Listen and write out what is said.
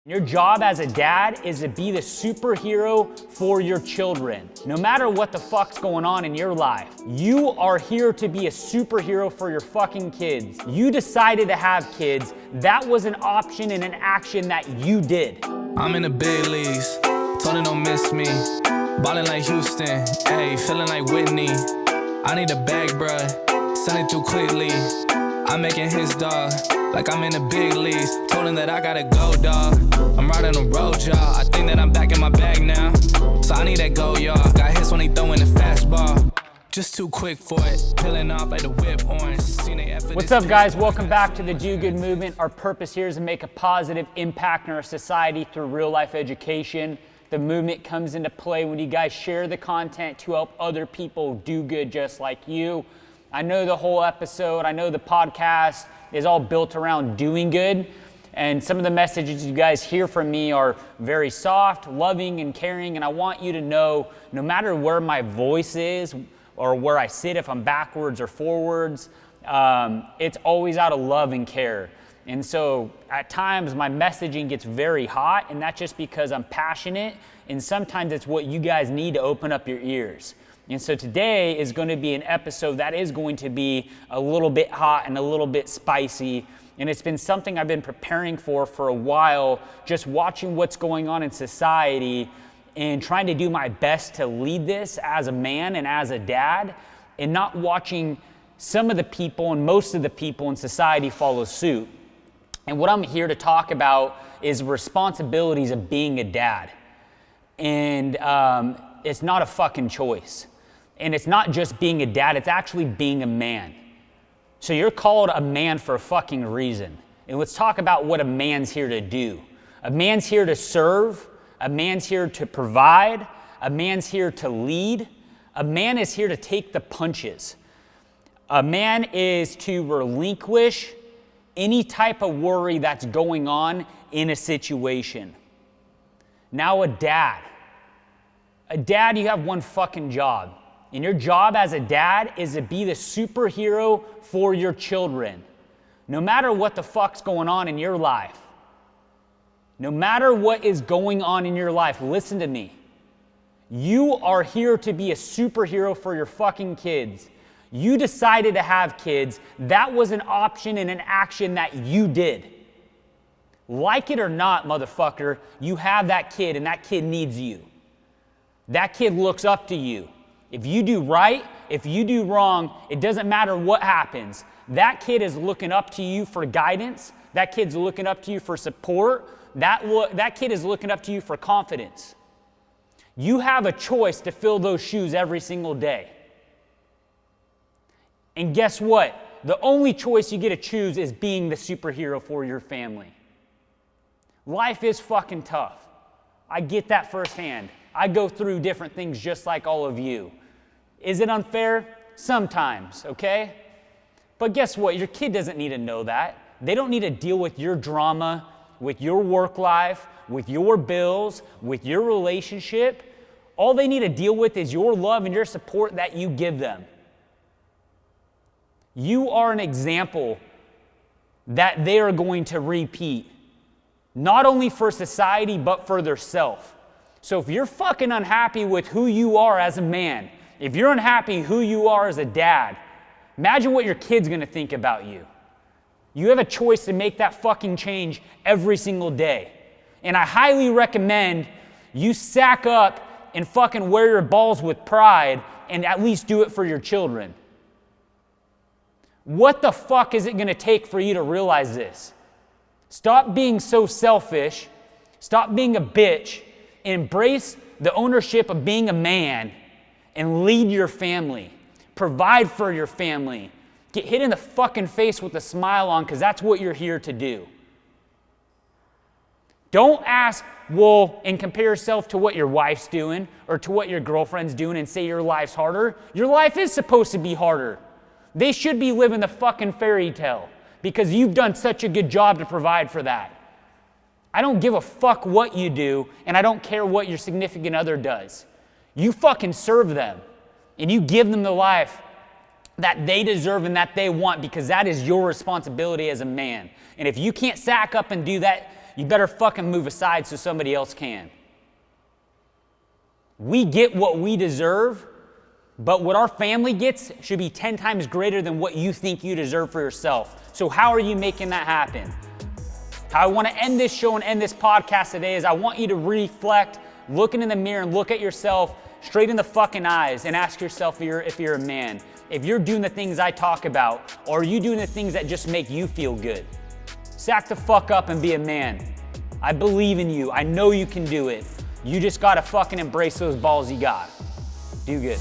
Your job as a dad is to be the superhero for your children. No matter what the fuck's going on in your life, you are here to be a superhero for your fucking kids. You decided to have kids. That was an option and an action that you did. I'm in the big leagues, told her don't miss me. Ballin' like Houston, ayy, feeling like Whitney. I need a bag, bruh, send it through quickly. I'm making his dog, like I'm in the big leagues. Told him that I gotta go, dog. I'm riding the road, y'all. I think that I'm back in my bag now. So I need that go, y'all. Got hits when he throwing the fastball. Just too quick for it. Peeling off like the whip orange. What's up, guys? Welcome back to the Do Good Movement. Our purpose here is to make a positive impact in our society through real life education. The movement comes into play when you guys share the content to help other people do good just like you. I know the whole episode, I know the podcast is all built around doing good. And some of the messages you guys hear from me are very soft, loving, and caring. And I want you to know, no matter where my voice is or where I sit, if I'm backwards or forwards, it's always out of love and care. And so at times my messaging gets very hot, and that's just because I'm passionate. And sometimes it's what you guys need to open up your ears. And so today is going to be an episode that is going to be a little bit hot and a little bit spicy. And it's been something I've been preparing for a while, just watching what's going on in society and trying to do my best to lead this as a man and as a dad, and not watching some of the people and most of the people in society follow suit. And what I'm here to talk about is responsibilities of being a dad. And it's not a fucking choice. And it's not just being a dad, it's actually being a man. So you're called a man for a fucking reason. And let's talk about what a man's here to do. A man's here to serve. A man's here to provide. A man's here to lead. A man is here to take the punches. A man is to relinquish any type of worry that's going on in a situation. Now a dad, you have one fucking job. And your job as a dad is to be the superhero for your children. No matter what the fuck's going on in your life. No matter what is going on in your life, listen to me. You are here to be a superhero for your fucking kids. You decided to have kids. That was an option and an action that you did. Like it or not, motherfucker, you have that kid and that kid needs you. That kid looks up to you. If you do right, if you do wrong, it doesn't matter what happens. That kid is looking up to you for guidance. That kid's looking up to you for support. That kid is looking up to you for confidence. You have a choice to fill those shoes every single day. And guess what? The only choice you get to choose is being the superhero for your family. Life is fucking tough. I get that firsthand. I go through different things just like all of you. Is it unfair? Sometimes, okay? But guess what? Your kid doesn't need to know that. They don't need to deal with your drama, with your work life, with your bills, with your relationship. All they need to deal with is your love and your support that you give them. You are an example that they are going to repeat, not only for society, but for themselves. So if you're fucking unhappy with who you are as a man, if you're unhappy who you are as a dad, imagine what your kid's gonna think about you. You have a choice to make that fucking change every single day. And I highly recommend you sack up and fucking wear your balls with pride and at least do it for your children. What the fuck is it gonna take for you to realize this? Stop being so selfish. Stop being a bitch. Embrace the ownership of being a man and lead your family. Provide for your family. Get hit in the fucking face with a smile on, because that's what you're here to do. Don't ask, and compare yourself to what your wife's doing or to what your girlfriend's doing and say your life's harder. Your life is supposed to be harder. They should be living the fucking fairy tale because you've done such a good job to provide for that. I don't give a fuck what you do, and I don't care what your significant other does. You fucking serve them, and you give them the life that they deserve and that they want, because that is your responsibility as a man. And if you can't sack up and do that, you better fucking move aside so somebody else can. We get what we deserve, but what our family gets should be 10 times greater than what you think you deserve for yourself. So how are you making that happen? How I want to end this show and end this podcast today is I want you to reflect, look in the mirror and look at yourself straight in the fucking eyes and ask yourself if you're a man. If you're doing the things I talk about, or are you doing the things that just make you feel good? Sack the fuck up and be a man. I believe in you. I know you can do it. You just gotta fucking embrace those balls you got. Do good.